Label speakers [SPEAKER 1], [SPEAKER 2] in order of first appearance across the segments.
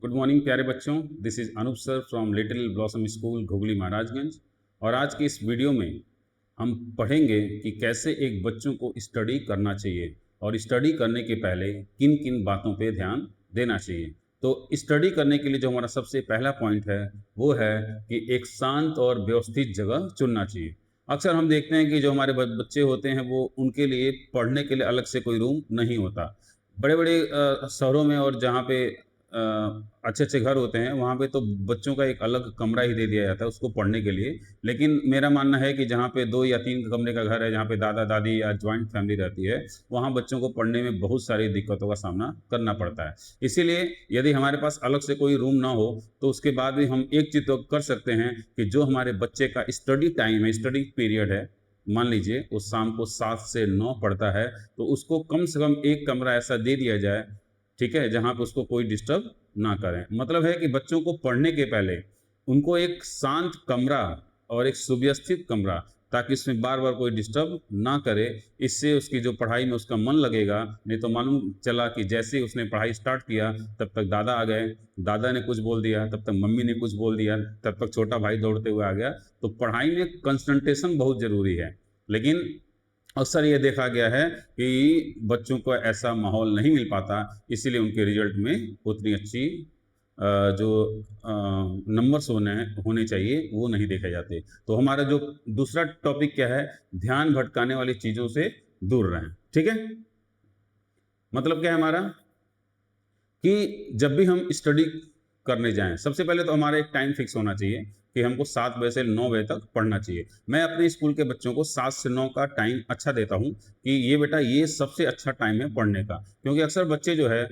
[SPEAKER 1] Good morning प्यारे बच्चों। This is Anup sir from Little Blossom School Ghughli Maharajganj. और आज की इस वीडियो में हम पढ़ेंगे कि कैसे एक बच्चों को स्टडी करना चाहिए और स्टडी करने के पहले किन किन बातों पे ध्यान देना चाहिए। तो स्टडी करने के लिए जो हमारा सबसे पहला पॉइंट है वो है कि एक शांत और व्यवस्थित जगह चुनना चाहिए। अक्सर हम देखते हैं कि जो हमारे बच्चे होते हैं वो उनके लिए पढ़ने के लिए अलग से कोई रूम नहीं होता। बड़े बड़े शहरों में और जहाँ पे अच्छे-अच्छे घर होते हैं, वहाँ पे तो बच्चों का एक अलग कमरा ही दे दिया जाता है उसको पढ़ने के लिए। लेकिन मेरा मानना है कि जहाँ पे 2 या 3 कमरे का घर है, जहाँ पे दादा-दादी या जॉइंट फैमिली रहती है, वहाँ बच्चों को पढ़ने में बहुत सारी दिक्कतों का सामना करना पड़ता है। इसीलिए यदि हमारे पास अलग से कोई रूम ना हो, तो उसके बाद भी हम एक चीज़ तो कर सकते हैं कि जो हमारे बच्चे का स्टडी टाइम है, स्टडी पीरियड है, मान लीजिए वो शाम को 7 से 9 पढ़ता है, तो उसको कम से कम एक कमरा ऐसा दे दिया जाए, ठीक है, जहाँ पे उसको कोई डिस्टर्ब ना करें। मतलब है कि बच्चों को पढ़ने के पहले उनको एक शांत कमरा और एक सुव्यवस्थित कमरा, ताकि उसमें बार-बार कोई डिस्टर्ब ना करे। इससे उसकी जो पढ़ाई में उसका मन लगेगा। नहीं तो मालूम चला कि जैसे ही उसने पढ़ाई स्टार्ट किया, तब तक दादा आ गए, दादा ने कुछ बोल दिया, तब तक मम्मी ने कुछ बोल दिया, तब तक छोटा भाई दौड़ते हुए आ गया। तो पढ़ाई में कंसंट्रेशन बहुत ज़रूरी है। लेकिन अक्सर ये देखा गया है कि बच्चों को ऐसा माहौल नहीं मिल पाता, इसीलिए उनके रिजल्ट में उतनी अच्छी जो नंबर्स होने चाहिए वो नहीं देखे जाते। तो हमारा जो दूसरा टॉपिक क्या है, ध्यान भटकाने वाली चीज़ों से दूर रहें। ठीक है? मतलब क्या है हमारा कि जब भी हम स्टडी करने जाएँ, सबसे पहले तो हमारा एक टाइम फिक्स होना चाहिए कि हमको 7 बजे से 9 बजे तक पढ़ना चाहिए। मैं अपने स्कूल के बच्चों को 7 से 9 का टाइम अच्छा देता हूँ कि ये बेटा ये सबसे अच्छा टाइम है पढ़ने का। क्योंकि अक्सर बच्चे जो है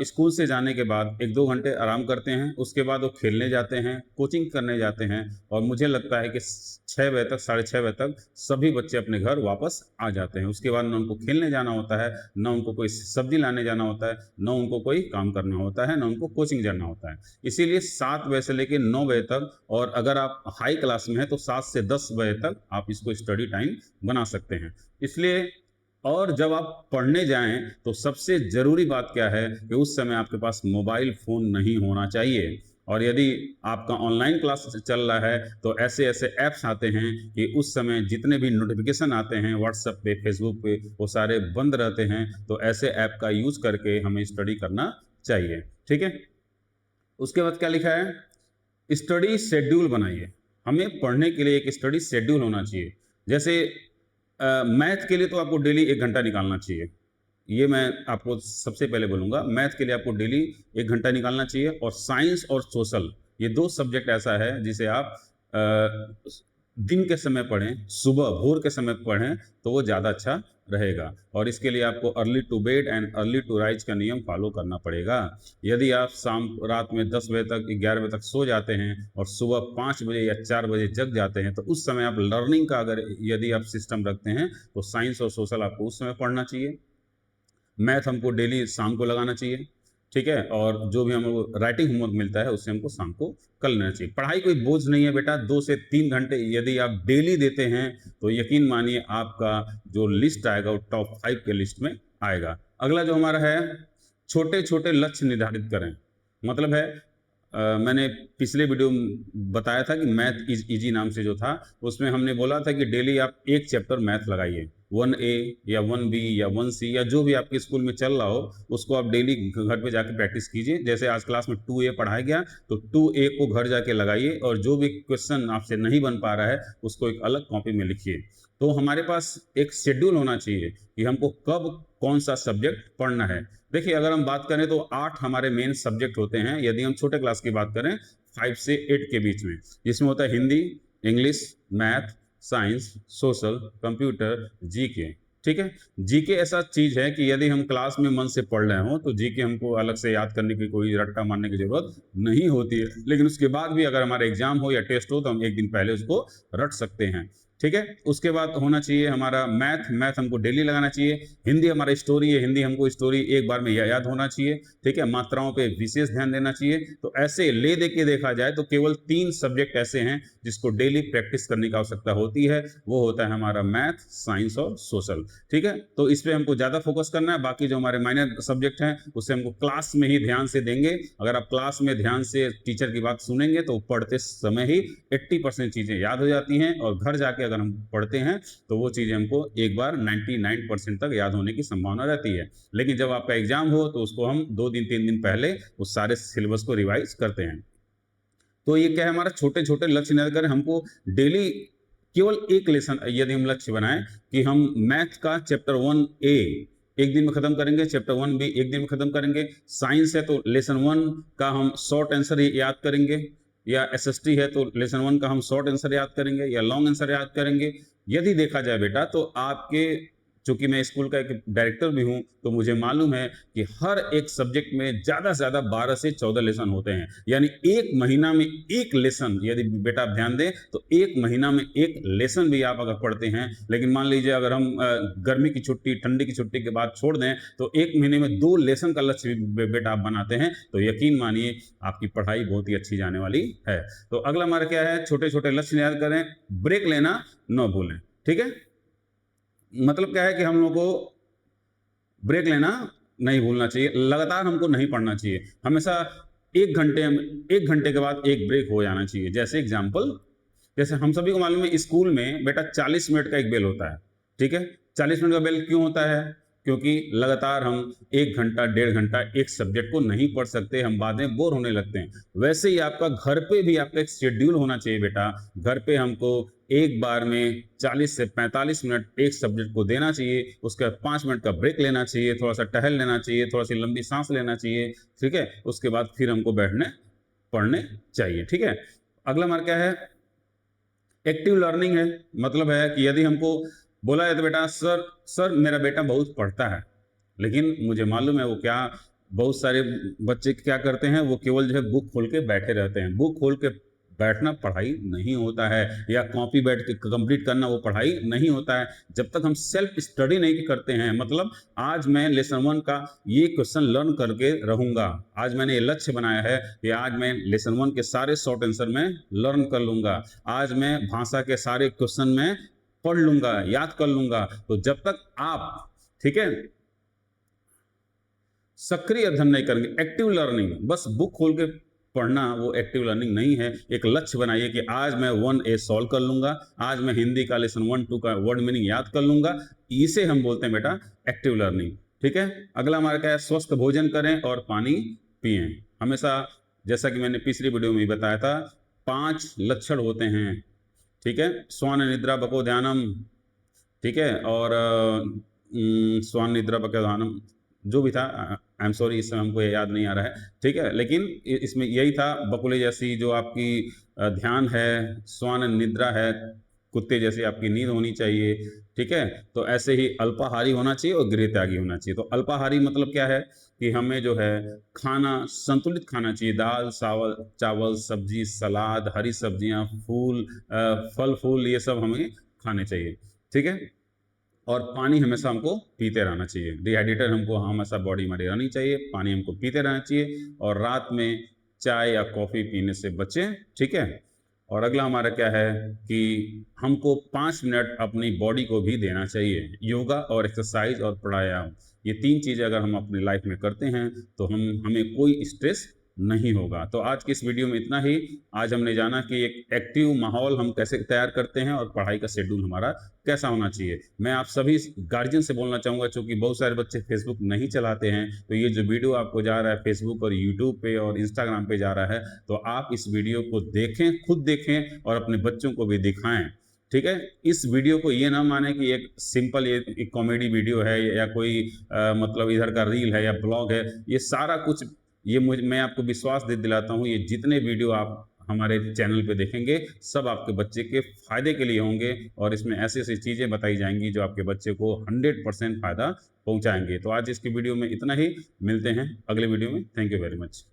[SPEAKER 1] स्कूल से जाने के बाद 1-2 घंटे आराम करते हैं, उसके बाद वो खेलने जाते हैं, कोचिंग करने जाते हैं और मुझे लगता है कि 6 बजे तक, साढ़े 6 बजे तक सभी बच्चे अपने घर वापस आ जाते हैं। उसके बाद ना उनको खेलने जाना होता है, ना उनको कोई सब्ज़ी लाने जाना होता है, ना उनको कोई काम करना होता है, ना उनको कोचिंग जाना होता है। इसीलिए 7 बजे से लेके 9 बजे तक, और अगर आप हाई क्लास में हैं तो 7 से 10 बजे तक आप इसको स्टडी टाइम बना सकते हैं। इसलिए और जब आप पढ़ने जाएँ तो सबसे ज़रूरी बात क्या है कि उस समय आपके पास मोबाइल फ़ोन नहीं होना चाहिए। और यदि आपका ऑनलाइन क्लास चल रहा है तो ऐसे-ऐसे ऐप्स आते हैं कि उस समय जितने भी नोटिफ़िकेशन आते हैं व्हाट्सएप पे, फ़ेसबुक पे, वो सारे बंद रहते हैं। तो ऐसे ऐप का यूज़ करके हमें स्टडी करना चाहिए। ठीक है? उसके बाद क्या लिखा है? स्टडी शेड्यूल बनाइए। हमें पढ़ने के लिए एक स्टडी शेड्यूल होना चाहिए। जैसे मैथ के लिए तो आपको डेली 1 घंटा निकालना चाहिए। ये मैं आपको सबसे पहले बोलूँगा, मैथ के लिए आपको डेली 1 घंटा निकालना चाहिए। और साइंस और सोशल, ये 2 सब्जेक्ट ऐसा है जिसे आप अ, दिन के समय पढ़ें, सुबह भोर के समय पढ़ें, तो वो ज़्यादा अच्छा रहेगा। और इसके लिए आपको early to bed and early to rise का नियम फ़ॉलो करना पड़ेगा। यदि आप रात में 10 बजे तक, 11 बजे तक सो जाते हैं और सुबह 5 बजे या 4 बजे जग जाते हैं, तो उस समय आप लर्निंग का अगर यदि आप सिस्टम रखते हैं, तो साइंस और सोशल आपको उस समय पढ़ना चाहिए। मैथ हमको डेली शाम को लगाना चाहिए, ठीक है? और जो भी हमको राइटिंग होमवर्क मिलता है, उससे हमको शाम को कर लेना चाहिए। पढ़ाई कोई बोझ नहीं है बेटा, 2 से 3 घंटे यदि आप डेली देते हैं, तो यकीन मानिए आपका जो लिस्ट आएगा, वो टॉप 5 के लिस्ट में आएगा। अगला जो हमारा है, छोटे-छोटे लक्ष्य निर्धारित करें। मतलब है मैंने पिछले वीडियो में बताया था कि मैथ इज़ ईज़ी नाम से जो था, उसमें हमने बोला था कि डेली आप 1 चैप्टर मैथ लगाइए। 1A या 1B या 1C या जो भी आपके स्कूल में चल रहा हो, उसको आप डेली घर पे जाके प्रैक्टिस कीजिए। जैसे आज क्लास में 2A पढ़ाया गया, तो 2A को घर जाके लगाइए और जो भी क्वेश्चन आपसे नहीं बन पा रहा है, उसको एक अलग कॉपी में लिखिए। तो हमारे पास एक शेड्यूल होना चाहिए कि हमको कब कौन-सा सब्जेक्ट पढ़ना है। देखिए, अगर हम बात करें तो 8 हमारे मेन सब्जेक्ट होते हैं, यदि हम छोटे क्लास की बात करें 5 से 8 के बीच में, जिसमें होता है Hindi, English, math, science, social, computer, GK. ठीक है? जीके ऐसा चीज़ है कि यदि हम क्लास में मन से पढ़ रहे हों, तो जीके हमको अलग से याद करने की, कोई रट्टा मारने की ज़रूरत नहीं होती है। लेकिन उसके बाद भी अगर हमारा एग्ज़ाम हो या टेस्ट हो, तो हम 1 दिन पहले उसको रट सकते हैं। ठीक है। उसके बाद होना चाहिए हमारा मैथ, मैथ हमको डेली लगाना चाहिए। हिंदी हमारा स्टोरी है, हिंदी हमको स्टोरी एक बार में याद होना चाहिए, ठीक है। मात्राओं पे विशेष ध्यान देना चाहिए। तो ऐसे ले दे के देखा जाए तो केवल 3 सब्जेक्ट ऐसे हैं जिसको डेली प्रैक्टिस करने की आवश्यकता होती है, वो होता है हमारा मैथ, साइंस और सोशल, ठीक है। तो इस पे हमको ज़्यादा फोकस करना है। बाकी जो हमारे माइनर सब्जेक्ट हैं उससे हमको क्लास में ही ध्यान से देंगे। अगर आप क्लास में ध्यान से टीचर की बात सुनेंगे तो पढ़ते समय ही 80% चीज़ें याद हो जाती हैं, और घर जाके अगर हम पढ़ते हैं तो वो चीज़ें हमको एक बार 99% तक याद होने की संभावना रहती है। लेकिन जब आपका एग्जाम हो तो उसको हम 2 दिन 3 दिन पहले उस सारे सिलेबस को रिवाइज करते हैं। तो ये क्या है, हमारा छोटे-छोटे लक्ष्य निर्धारित करें। हमको डेली केवल एक लेसन यदि हम लक्ष्य बनाएं कि हम मैथ का चैप्टर 1A एक दिन में खत्म करेंगे, चैप्टर 1B एक दिन में खत्म करेंगे। साइंस है तो लेसन 1 का हम शॉर्ट आंसर ही याद करेंगे, या एसएसटी है तो लेसन 1 का हम शॉर्ट आंसर याद करेंगे या लॉन्ग आंसर याद करेंगे। यदि देखा जाए बेटा तो आपके, चूंकि मैं स्कूल का एक डायरेक्टर भी हूं तो मुझे मालूम है कि हर एक सब्जेक्ट में ज़्यादा से ज़्यादा 12 से 14 लेसन होते हैं। यानी एक महीना में एक लेसन, यदि बेटा आप ध्यान दें तो एक महीना में एक लेसन भी आप अगर पढ़ते हैं। लेकिन मान लीजिए अगर हम गर्मी की छुट्टी, ठंडी की छुट्टी के बाद छोड़ दें तो एक महीने में 2 लेसन का लक्ष्य बेटा आप बनाते हैं तो यकीन मानिए आपकी पढ़ाई बहुत ही अच्छी जाने वाली है। तो अगला हमारा क्या है, छोटे छोटे लक्ष्य याद करें, ब्रेक लेना न भूलें, ठीक है। मतलब क्या है कि हम लोग को ब्रेक लेना नहीं भूलना चाहिए, लगातार हमको नहीं पढ़ना चाहिए। हमेशा 1 घंटे के बाद एक ब्रेक हो जाना चाहिए। जैसे एग्जाम्पल, जैसे हम सभी को मालूम है स्कूल में बेटा 40 मिनट का एक बेल होता है, ठीक है। 40 मिनट का बेल क्यों होता है? क्योंकि लगातार हम 1 घंटा 1.5 घंटा एक सब्जेक्ट को नहीं पढ़ सकते, हम बाद में बोर होने लगते हैं। वैसे ही आपका घर पे भी आपका एक शेड्यूल होना चाहिए बेटा। घर पे हमको एक बार में 40 से 45 मिनट एक सब्जेक्ट को देना चाहिए, उसके बाद 5 मिनट का ब्रेक लेना चाहिए, थोड़ा सा टहल लेना चाहिए, थोड़ा सी लंबी सांस लेना चाहिए, ठीक है। उसके बाद फिर हमको बैठने पढ़ने चाहिए, ठीक है। अगला हमारा क्या है, एक्टिव लर्निंग है। मतलब है कि यदि हमको बोला जाए तो बेटा सर सर मेरा बेटा बहुत पढ़ता है, लेकिन मुझे मालूम है वो क्या, बहुत सारे बच्चे क्या करते हैं, वो केवल जो है बुक खोल के बैठे रहते हैं। बुक खोल के बैठना पढ़ाई नहीं होता है, या कॉपी बैठ के कंप्लीट करना वो पढ़ाई नहीं होता है। जब तक हम सेल्फ स्टडी नहीं करते हैं, मतलब आज मैं लेसन 1 का ये क्वेश्चन लर्न करके रहूंगा, आज मैंने ये लक्ष्य बनाया है कि आज मैं लेसन 1 के सारे शॉर्ट आंसर में लर्न कर लूंगा, आज मैं भाषा के सारे क्वेश्चन में पढ़ लूंगा, याद कर लूंगा। तो जब तक आप, ठीक है, सक्रिय अध्ययन नहीं करेंगे, एक्टिव लर्निंग, बस बुक खोल के पढ़ना वो एक्टिव लर्निंग नहीं है। एक लक्ष्य बनाइए कि आज मैं 1A सॉल्व कर लूंगा, आज मैं हिंदी का लेसन 1-2 का वर्ड मीनिंग याद कर लूंगा। इसे हम बोलते हैं बेटा एक्टिव लर्निंग, ठीक है। अगला हमारा क्या है, स्वस्थ भोजन करें और पानी पिएं हमेशा। जैसा कि मैंने पिछली वीडियो में बताया था, 5 लक्षण होते हैं, ठीक है। स्वान निद्रा बको ध्यानम, ठीक है, और स्वान निद्रा बको ध्यानम जो भी था, आई एम सॉरी इस समय हमको याद नहीं आ रहा है, ठीक है। लेकिन इसमें यही था, बकुले जैसी जो आपकी ध्यान है, स्वान निद्रा है, कुत्ते जैसी आपकी नींद होनी चाहिए, ठीक है। तो ऐसे ही अल्पाहारी होना चाहिए और गृह त्यागी होना चाहिए। तो अल्पाहारी मतलब क्या है कि हमें जो है खाना संतुलित खाना चाहिए, दाल चावल चावल सब्जी सलाद हरी सब्जियां फूल फल फूल ये सब हमें खाने चाहिए, ठीक है। और पानी हमेशा हमको पीते रहना चाहिए, डिहाइड्रेटर हमको हमेशा बॉडी में रहनी चाहिए, पानी हमको पीते रहना चाहिए। और रात में चाय या कॉफ़ी पीने से बचें, ठीक है। और अगला हमारा क्या है कि हमको 5 मिनट अपनी बॉडी को भी देना चाहिए। योगा और एक्सरसाइज और प्राणायाम, ये 3 चीज़ें अगर हम अपनी लाइफ में करते हैं तो हमें कोई स्ट्रेस नहीं होगा। तो आज की इस वीडियो में इतना ही। आज हमने जाना कि एक एक्टिव माहौल हम कैसे तैयार करते हैं और पढ़ाई का शेड्यूल हमारा कैसा होना चाहिए। मैं आप सभी गार्जियन से बोलना चाहूँगा, चूँकि बहुत सारे बच्चे फेसबुक नहीं चलाते हैं, तो ये जो वीडियो आपको जा रहा है फेसबुक और यूट्यूब पे और इंस्टाग्राम पे जा रहा है, तो आप इस वीडियो को देखें, खुद देखें और अपने बच्चों को भी दिखाएं, ठीक है। इस वीडियो को ये ना माने कि एक सिंपल ये एक कॉमेडी वीडियो है या कोई मतलब इधर का रील है या ब्लॉग है। ये सारा कुछ, ये मैं आपको विश्वास दिलाता हूँ, ये जितने वीडियो आप हमारे चैनल पे देखेंगे सब आपके बच्चे के फायदे के लिए होंगे, और इसमें ऐसी ऐसी चीज़ें बताई जाएंगी जो आपके बच्चे को 100% फायदा पहुंचाएंगे। तो आज इसकी वीडियो में इतना ही, मिलते हैं अगले वीडियो में। Thank you very much.